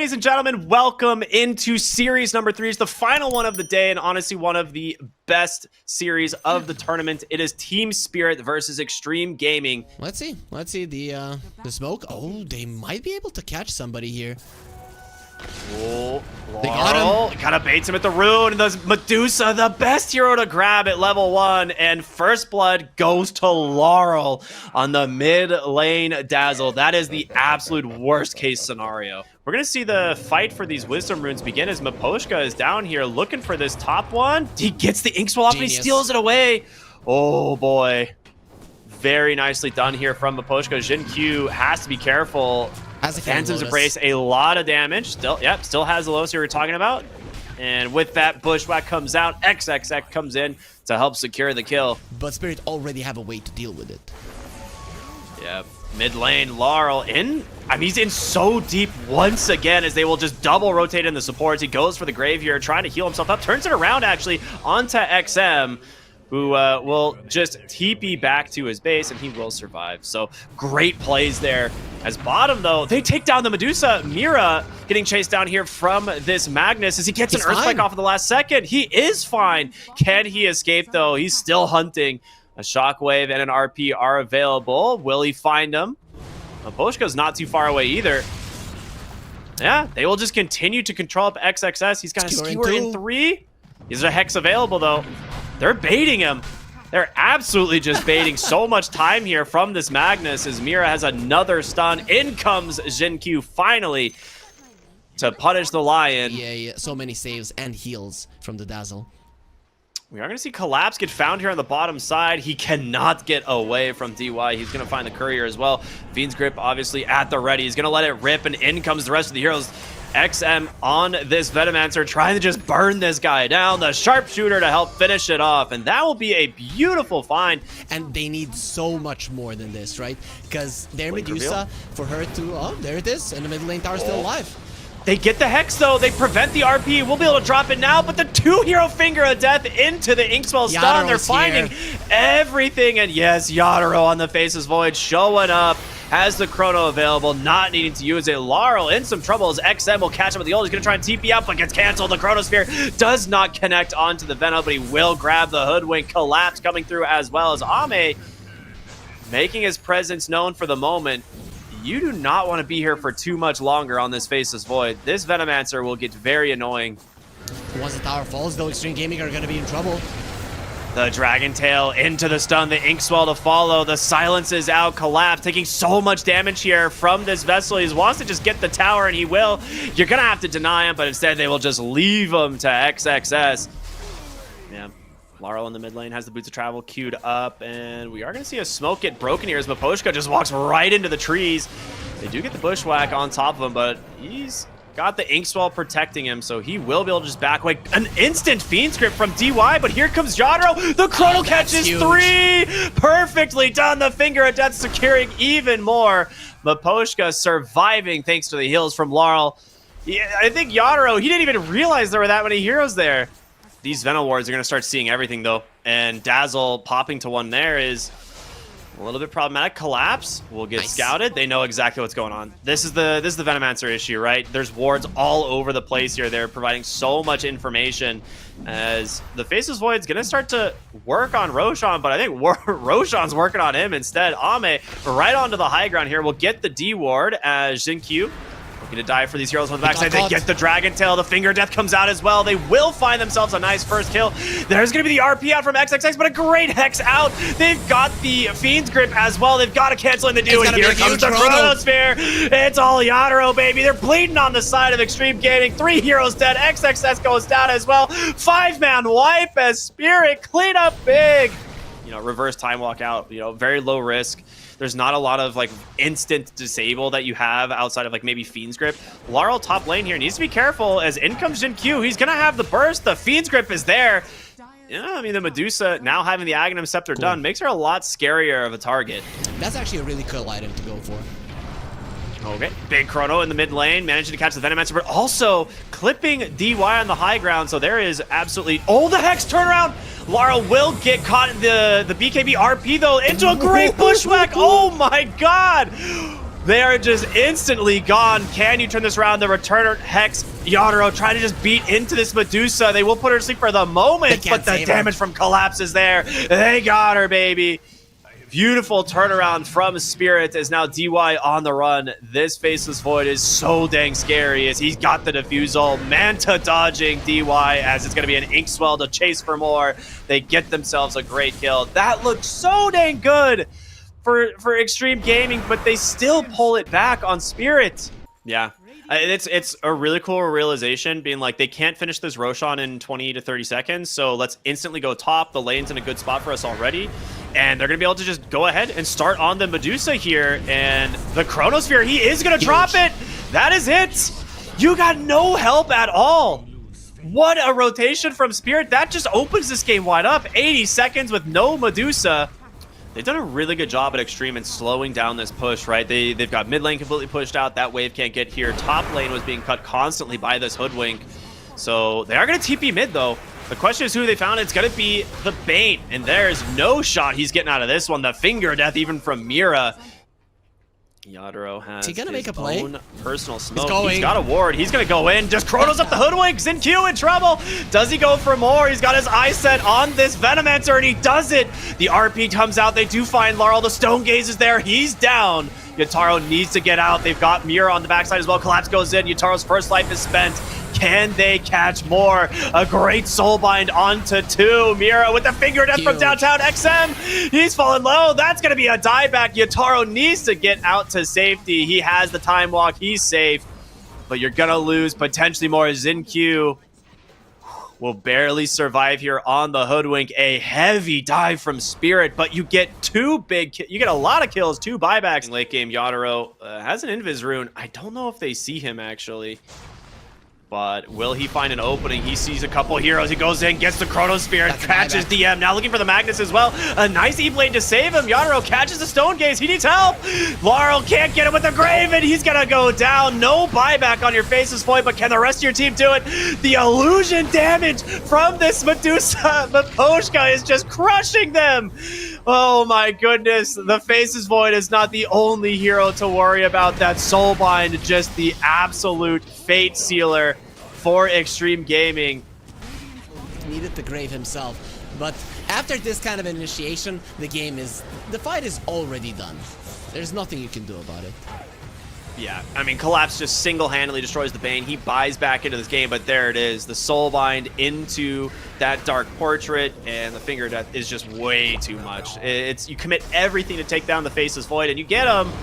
ladies and gentlemen, welcome into series number 3. It's the final one of the day, and honestly, one of the best series of the tournament. It is Team Spirit versus Xtreme Gaming. Let's see the smoke. Oh, they might be able to catch somebody here. Oh, they got him. Kind of baits him at the rune, and does Medusa, the best hero to grab at level 1, and first blood goes to Laurel on the mid lane Dazzle. That is the absolute worst case scenario. We're gonna see the fight for these wisdom runes begin as Miposhka is down here looking for this top one. He gets the ink swell off and he steals it away. Oh boy. Very nicely done here from Miposhka. Jin Q has to be careful. Phantom's Embrace, a lot of damage. Still has the Lotus we were talking about. And with that, Bushwhack comes out. XXX comes in to help secure the kill. But Spirit already have a way to deal with it. Yep. Mid lane, Laurel in. I mean, he's in so deep once again as they will just double rotate in the supports. He goes for the grave here, trying to heal himself up. Turns it around, actually, onto XM, who will just TP back to his base, and he will survive. So great plays there. As bottom, though, they take down the Medusa. Mira getting chased down here from this Magnus as he gets an Earthquake off of the last second. He is fine. Can he escape, though? He's still hunting. A Shockwave and an RP are available. Will he find him? Miposhka's not too far away either. Yeah, they will just continue to control up XXS. He's got a Skewer in 3. Is there a Hex available, though? They're baiting him. They're absolutely just baiting so much time here from this Magnus as Mira has another stun. In comes Jin Q finally to punish the Lion. Yeah, so many saves and heals from the Dazzle. We are going to see Collapse get found here on the bottom side. He cannot get away from DY. He's going to find the Courier as well. Fiend's Grip obviously at the ready. He's going to let it rip, and in comes the rest of the heroes. XM on this Venomancer, trying to just burn this guy down. The Sharpshooter to help finish it off, and that will be a beautiful find. And they need so much more than this, right? Because their Medusa, for her to... Oh, there it is, and the mid lane tower is still alive. They get the Hex, though. They prevent the RP. We'll be able to drop it now, but the 2-hero Finger of Death into the Inkswell stun. They're finding everything, and yes, Yatoro on the Faceless Void showing up. Has the Chrono available, not needing to use it. Laurel in some trouble as XM will catch up with the ult. He's going to try and TP out, but gets canceled. The Chronosphere does not connect onto the Venom, but he will grab the Hoodwink. Collapse coming through as well as Ame making his presence known for the moment. You do not want to be here for too much longer on this Faceless Void. This Venomancer will get very annoying. Once the tower falls, though, Xtreme Gaming are going to be in trouble. The Dragon Tail into the stun, the Inkswell to follow. The silence is out. Collapse taking so much damage here from this Vessel. He wants to just get the tower, and he will. You're going to have to deny him, but instead they will just leave him to XXS. Yeah. Laurel in the mid lane has the Boots of Travel queued up, and we are going to see a smoke get broken here as Miposhka just walks right into the trees. They do get the Bushwhack on top of him, but he's got the Inkswell protecting him, so he will be able to just back away. An instant Fiend's Grip from DY, but here comes Yatoro. The Chrono catches 3! Perfectly done. The Finger of Death securing even more. Miposhka surviving thanks to the heals from Laurel. Yeah, I think Yatoro, he didn't even realize there were that many heroes there. These Venom Wards are going to start seeing everything, though. And Dazzle popping to one there is a little bit problematic. Collapse will get scouted. They know exactly what's going on. This is the Venomancer issue, right? There's wards all over the place here. They're providing so much information as the Faceless Void's going to start to work on Roshan, but I think Roshan's working on him instead. Ame right onto the high ground here will get the D ward as Jin Q looking to die for these heroes on the backside. They get the Dragon Tail. The Finger Death comes out as well. They will find themselves a nice first kill. There's going to be the RP out from XXX, but a great Hex out. They've got the Fiend's Grip as well. They've got to cancel in the do, and here comes the Chronosphere. It's all Yatoro, baby. They're bleeding on the side of Xtreme Gaming. 3 heroes dead. XXS goes down as well. 5-man wipe as Spirit clean up big. You know, reverse time walk out. You know, very low risk. There's not a lot of like instant disable that you have outside of like maybe Fiend's Grip. Laurel top lane here needs to be careful as in comes Jin Q. He's gonna have the burst. The Fiend's Grip is there. Yeah, I mean the Medusa now having the Aghanim Scepter done makes her a lot scarier of a target. That's actually a really cool item to go for. Okay, big Chrono in the mid lane, managing to catch the Venomancer, but also clipping DY on the high ground, so there is absolutely... Oh, the Hex turnaround! Laurel will get caught in the BKB RP, though, into a great Bushwhack! Oh my god! They are just instantly gone. Can you turn this around? The returner Hex Yatoro trying to just beat into this Medusa. They will put her to sleep for the moment, but the damage from Collapse is there. They got her, baby. Beautiful turnaround from Spirit as now DY on the run. This Faceless Void is so dang scary as he's got the defusal. Manta dodging DY as it's going to be an Inkswell to chase for more. They get themselves a great kill. That looked so dang good for Xtreme Gaming, but they still pull it back on Spirit. Yeah. It's a really cool realization, being like, they can't finish this Roshan in 20 to 30 seconds, so let's instantly go top. The lane's in a good spot for us already, and they're going to be able to just go ahead and start on the Medusa here, and the Chronosphere, he is going to drop it! That is it! You got no help at all! What a rotation from Spirit. That just opens this game wide up. 80 seconds with no Medusa. They've done a really good job at Xtreme in slowing down this push, right? They've got mid lane completely pushed out. That wave can't get here. Top lane was being cut constantly by this Hoodwink. So they are going to TP mid, though. The question is who they found. It's going to be the Bait, and there's no shot he's getting out of this one. The finger death even from Mira. Yatoro has his make a play? own personal smoke. He's got a ward. He's going to go in. Just Chronos up the Hoodwink. XinQ in trouble. Does he go for more? He's got his eye set on this Venomancer, and he does it. The RP comes out. They do find Laurel. The Stone Gaze is there. He's down. Yatoro needs to get out. They've got Mira on the backside as well. Collapse goes in. Yataro's first life is spent. Can they catch more? A great Soulbind onto 2. Mira with the finger death from downtown XM. He's fallen low. That's going to be a dieback. Yatoro needs to get out to safety. He has the time walk. He's safe. But you're going to lose potentially more. XinQ will barely survive here on the Hoodwink. A heavy dive from Spirit, but you get you get a lot of kills, 2 buybacks. In late game, Yatoro has an Invis rune. I don't know if they see him, actually. But will he find an opening? He sees a couple heroes. He goes in, gets the Chronosphere, catches DM. Now looking for the Magnus as well. A nice E-Blade to save him. Yatoro catches the Stone Gaze. He needs help. Laurel can't get him with the Graven. He's going to go down. No buyback on your Faceless Void, but can the rest of your team do it? The illusion damage from this Medusa. Maposhka is just crushing them. Oh my goodness. The Faceless Void is not the only hero to worry about. That Soulbind, just the absolute fate sealer for Xtreme Gaming. Needed the Grave himself, but after this kind of initiation, the fight is already done. There's nothing you can do about it. Yeah, I mean, Collapse just single-handedly destroys the Bane. He buys back into this game, but there it is. The Soulbind into that Dark Portrait, and the Finger Death is just way too much. You commit everything to take down the Faceless Void, and you get him,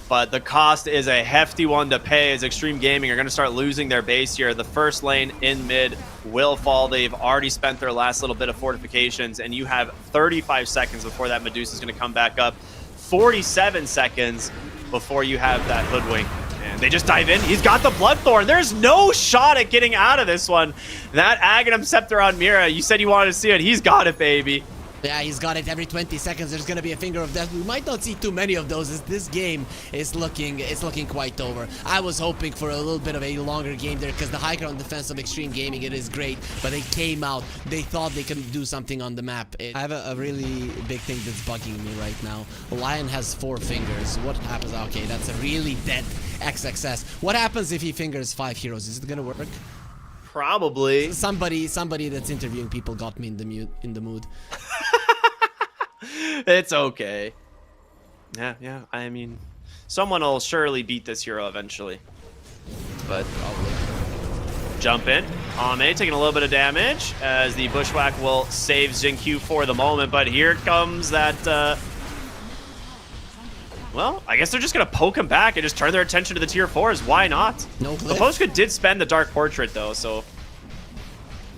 but the cost is a hefty one to pay as Xtreme Gaming are going to start losing their base here. The first lane in mid will fall. They've already spent their last little bit of fortifications, and you have 35 seconds before that Medusa is going to come back up. 47 seconds before you have that Hoodwink. And they just dive in. He's got the Bloodthorn. There's no shot at getting out of this one. That Aghanim Scepter on Mira, you said you wanted to see it. He's got it, baby. Yeah, he's got it. Every 20 seconds there's gonna be a Finger of Death. We might not see too many of those as this game is looking quite over. I was hoping for a little bit of a longer game there because the high ground defense of Xtreme Gaming, it is great, but they came out, they thought they could do something on the map. I have a really big thing that's bugging me right now. Lion has 4 fingers. What happens? Okay, that's a really dead XXS. What happens if he fingers 5 heroes? Is it gonna work? Probably. Somebody that's interviewing people got me in the mood. It's okay. Yeah. I mean, someone will surely beat this hero eventually. But jump in. Ame taking a little bit of damage as the Bushwhack will save XinQ for the moment. But here comes that... Well, I guess they're just going to poke him back and just turn their attention to the tier 4s. Why not? No The Poska did spend the Dark Portrait, though, so...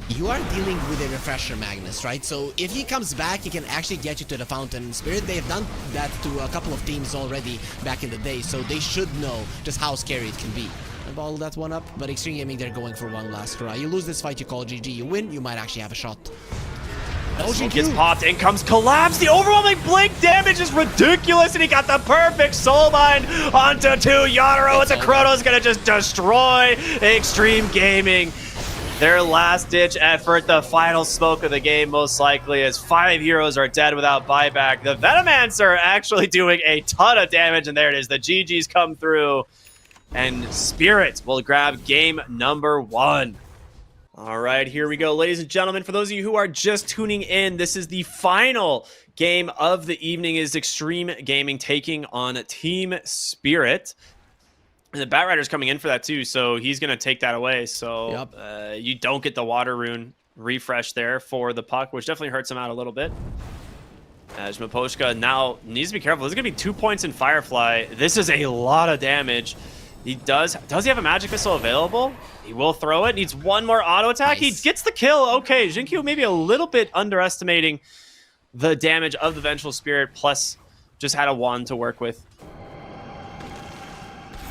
You are dealing with a Refresher Magnus, right? So if he comes back, he can actually get you to the Fountain Spirit. They have done that to a couple of teams already back in the day, so they should know just how scary it can be. I bottled that one up, but Xtreme Gaming, they're going for one last try. You lose this fight, you call GG. You win, you might actually have a shot. Smoke gets popped, in comes Collapse. The overwhelming blink damage is ridiculous, and he got the perfect Soulbind onto 2. Yatoro with the Chrono's gonna just destroy Xtreme Gaming. Their last-ditch effort, the final smoke of the game, most likely, as 5 heroes are dead without buyback. The Venomancer actually doing a ton of damage, and there it is. The GGs come through, and Spirit will grab game number 1. All right, here we go, ladies and gentlemen. For those of you who are just tuning in, this is the final game of the evening. Is Xtreme Gaming taking on Team Spirit. And the Batrider's coming in for that too, so he's going to take that away. So you don't get the water rune refresh there for the puck, which definitely hurts him out a little bit. As Miposhka now needs to be careful. This is going to be 2 points in Firefly. This is a lot of damage. Does he have a magic missile available? He will throw it. Needs one more auto attack. Nice. He gets the kill. Okay, Jinkyu maybe a little bit underestimating the damage of the Vengeful Spirit, plus just had a wand to work with.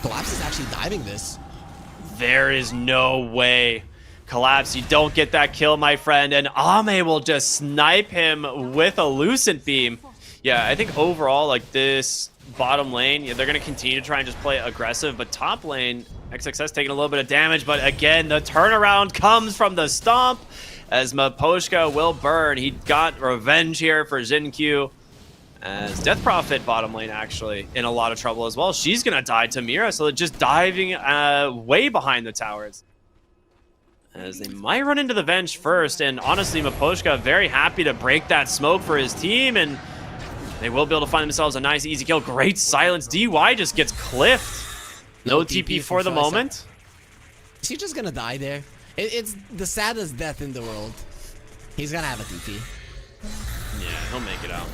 Collapse is actually diving this. There is no way. Collapse, you don't get that kill, my friend, and Ame will just snipe him with a Lucent Beam. Yeah, I think overall, like, this bottom lane, they're going to continue to try and just play aggressive, but top lane, XXS taking a little bit of damage, but again, the turnaround comes from the stomp as Miposhka will burn. He got revenge here for Jinkyu. As Death Prophet bottom lane actually in a lot of trouble as well. She's gonna die to Mira, so they're just diving way behind the towers. As they might run into the Venge first, and honestly, Miposhka very happy to break that smoke for his team, and they will be able to find themselves a nice easy kill. Great silence. DY just gets clipped. No TP for the moment. Is he just gonna die there? It's the saddest death in the world. He's gonna have a TP. Yeah, he'll make it out.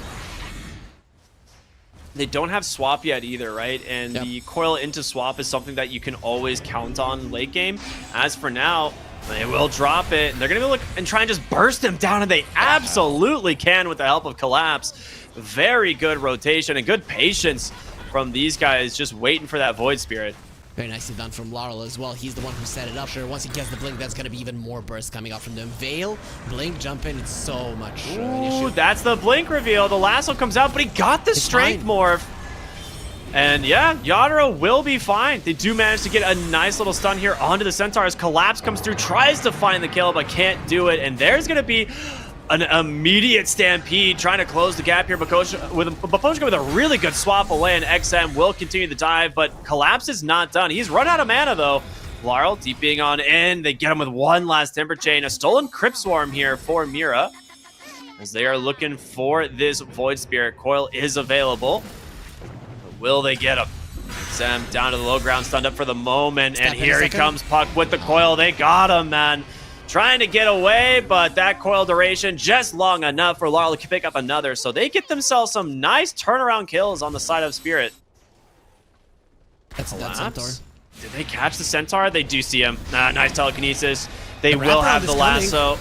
They don't have swap yet either, right? And the coil into swap is something that you can always count on late game. As for now, they will drop it. And they're going to look and try and just burst them down, and they absolutely can with the help of Collapse. Very good rotation and good patience from these guys, just waiting for that Void Spirit. Very nicely done from Laurel as well. He's the one who set it up. Sure, once he gets the blink, that's going to be even more burst coming out from them. Veil, blink, jump in, it's so much Ooh, that's the blink reveal. The lasso comes out, but he got the strength morph. And yeah, Yatoro will be fine. They do manage to get a nice little stun here onto the Centaurs. Collapse comes through, tries to find the kill, but can't do it. And there's going to be an immediate stampede trying to close the gap here. Miposhka with a really good swap away, and XM will continue the dive, but Collapse is not done. He's run out of mana though. Laurel TPing on in. They get him with one last Timber Chain. A stolen Crypt Swarm here for Mira, as they are looking for this Void Spirit. Coil is available. But will they get him? XM down to the low ground, stunned up for the moment, and here he comes, Puck with the coil. They got him, man. Trying to get away, but that coil duration just long enough for Laurel to pick up another. So they get themselves some nice turnaround kills on the side of Spirit. That's that Centaur. Did they catch the Centaur? They do see him. Nice telekinesis. They will have the lasso.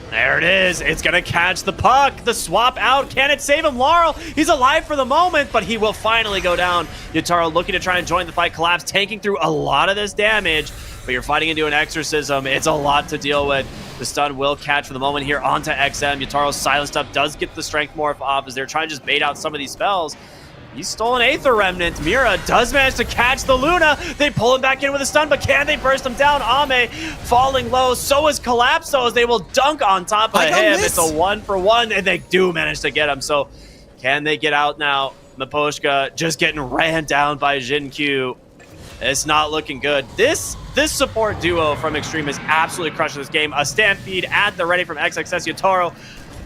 There it is. It's going to catch the puck. The swap out. Can it save him? Laurel, he's alive for the moment, but he will finally go down. Yatoro looking to try and join the fight. Collapse, tanking through a lot of this damage, but you're fighting into an exorcism. It's a lot to deal with. The stun will catch for the moment here onto XM. Yataro's silenced up, does get the strength morph off as they're trying to just bait out some of these spells. He's stolen Aether Remnant. Mira does manage to catch the Luna. They pull him back in with a stun, but can they burst him down? Ame falling low. So is Collapso as they will dunk on top of him. It's a 1-for-1, and they do manage to get him. So can they get out now? Miposhka just getting ran down by Jinkyu. It's not looking good. This support duo from Xtreme is absolutely crushing this game. A Stampede at the ready from XXS. Yatoro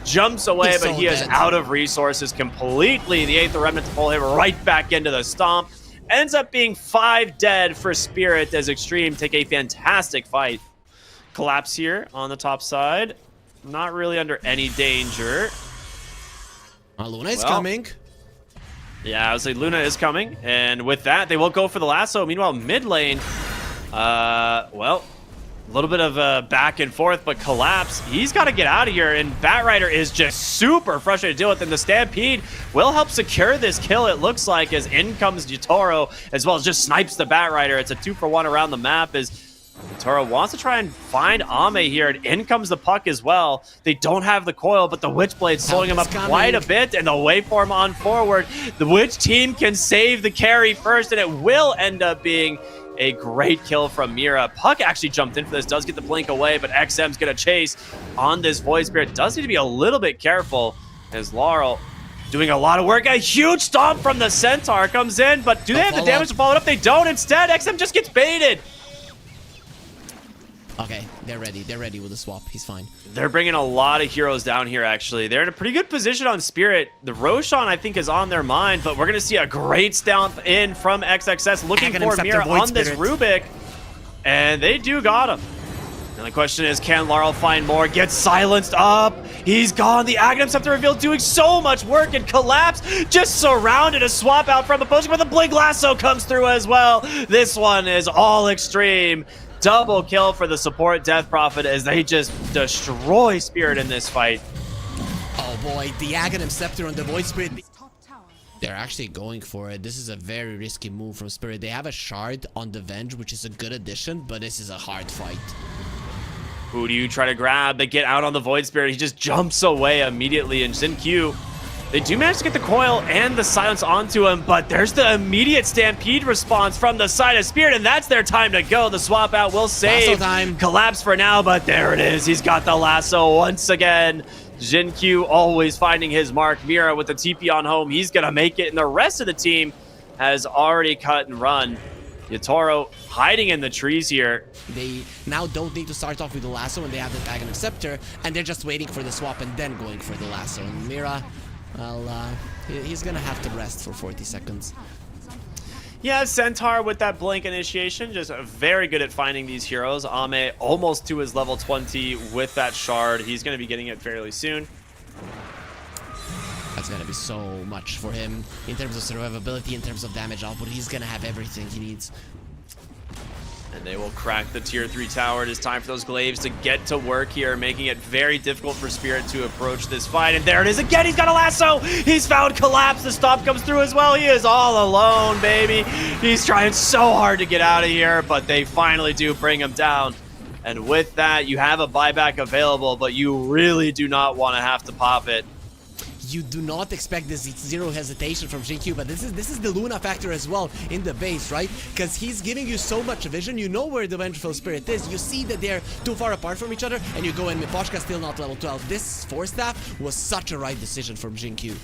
jumps away, but he is out of resources completely. The Aether Remnant to pull him right back into the stomp. Ends up being 5 dead for Spirit as Xtreme take a fantastic fight. Collapse here on the top side. Not really under any danger. Luna is coming. Yeah, I would say Luna is coming. And with that, they will go for the lasso. Meanwhile, mid lane, well, a little bit of back and forth, but Collapse, he's got to get out of here, and Batrider is just super frustrated to deal with, and the Stampede will help secure this kill, it looks like, as in comes Yatoro, as well as just snipes the Batrider. It's a 2-for-1 around the map, as Yatoro wants to try and find Ame here, and in comes the puck as well. They don't have the coil, but the Witchblade's slowing him up quite a bit, and the waveform on forward. The Witch team can save the carry first, and it will end up being A great kill from Mira. Puck actually jumped in for this, does get the blink away, but XM's gonna chase on this Void Spirit. Does need to be a little bit careful as Laurel doing a lot of work. A huge stomp from the Centaur comes in, but do they have the damage to follow it up? They don't. Instead, XM just gets baited. Okay, they're ready. They're ready with the swap. He's fine. They're bringing a lot of heroes down here, actually. They're in a pretty good position on Spirit. The Roshan, I think, is on their mind, but we're going to see a great stomp in from XXS looking for Mira on this Rubik. And they do got him. And the question is, can Laurel find more? Gets silenced up. He's gone. The Aghanim Scepter reveal doing so much work and collapse. Just surrounded a swap out from opposing, but the Blink Lasso comes through as well. This one is all extreme. Double kill for the support Death Prophet as they just destroy Spirit in this fight. Oh boy, the Aghanim Scepter on the Void Spirit. They're actually going for it. This is a very risky move from Spirit. They have a shard on the Venge, which is a good addition, but this is a hard fight. Who do you try to grab? They get out on the Void Spirit. He just jumps away immediately, and XinQ, they do manage to get the coil and the silence onto him, but there's the immediate stampede response from the side of Spirit, and that's their time to go. The swap out will save. Collapse for now, but there it is. He's got the lasso once again. XinQ always finding his mark. Mira with the TP on home. He's going to make it, and the rest of the team has already cut and run. Yatoro hiding in the trees here. They now don't need to start off with the lasso when they have the Aghanim Scepter, and they're just waiting for the swap and then going for the lasso. And Mira, well, he's gonna have to rest for 40 seconds. Yeah, Centaur with that blink initiation, just very good at finding these heroes. Ame almost to his level 20 with that shard. He's gonna be getting it fairly soon. That's gonna be so much for him in terms of survivability, in terms of damage output. He's gonna have everything he needs. And they will crack the tier 3 tower. It is time for those glaives to get to work here, making it very difficult for Spirit to approach this fight. And there it is again. He's got a lasso. He's found Collapse. The stop comes through as well. He is all alone, baby. He's trying so hard to get out of here, but they finally do bring him down. And with that, you have a buyback available, but you really do not want to have to pop it. You do not expect this zero hesitation from XinQ, but this is the Luna factor as well in the base, right? Because he's giving you so much vision. You know where the Vengeful Spirit is. You see that they're too far apart from each other, and you go in. Miposhka still not level 12. This Force Staff was such a right decision from XinQ.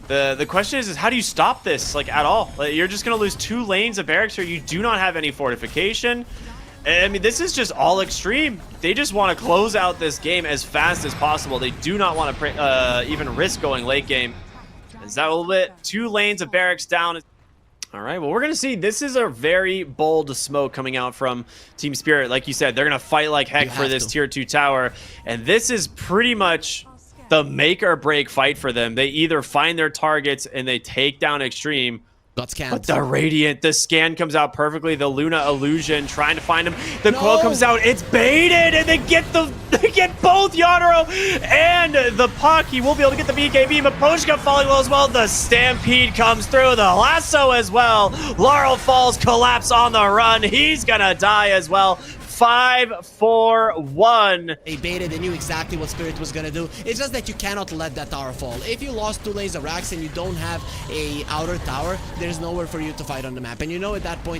The question is how do you stop this, like, at all? Like, you're just going to lose 2 lanes of barracks here. You do not have any fortification. I mean, this is just all extreme. They just want to close out this game as fast as possible. They do not want to even risk going late game. Is that a little bit? 2 lanes of barracks down. All right, well, we're going to see. This is a very bold smoke coming out from Team Spirit. Like you said, they're going to fight like heck for this tier 2 tower. And this is pretty much the make or break fight for them. They either find their targets and they take down Xtreme. But the Radiant, the scan comes out perfectly. The Luna illusion trying to find him. The coil comes out. It's baited, and they get both Yatoro and the Puck. He will be able to get the BKB. Miposhka falling well as well. The Stampede comes through. The lasso as well. Laurel falls. Collapse on the run. He's gonna die as well. 5-4-1. They baited. They knew exactly what Spirit was gonna do. It's just that you cannot let that tower fall. If you lost 2 lanes of racks and you don't have a outer tower, there's nowhere for you to fight on the map. And you know at that point,